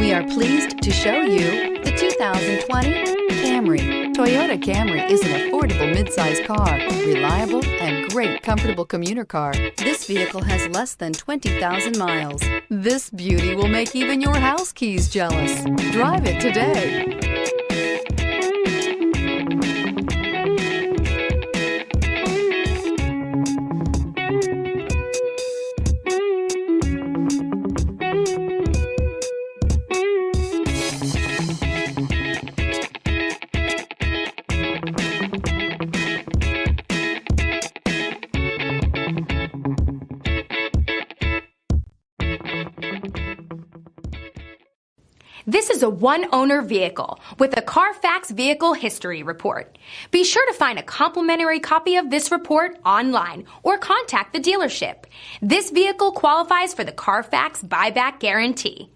We are pleased to show you the 2020 Camry. Toyota Camry is an affordable midsize car, reliable and great comfortable commuter car. This vehicle has less than 20,000 miles. This beauty will make even your house keys jealous. Drive it today. This is a one-owner vehicle with a Carfax Vehicle History Report. Be sure to find a complimentary copy of this report online or contact the dealership. This vehicle qualifies for the Carfax Buyback Guarantee.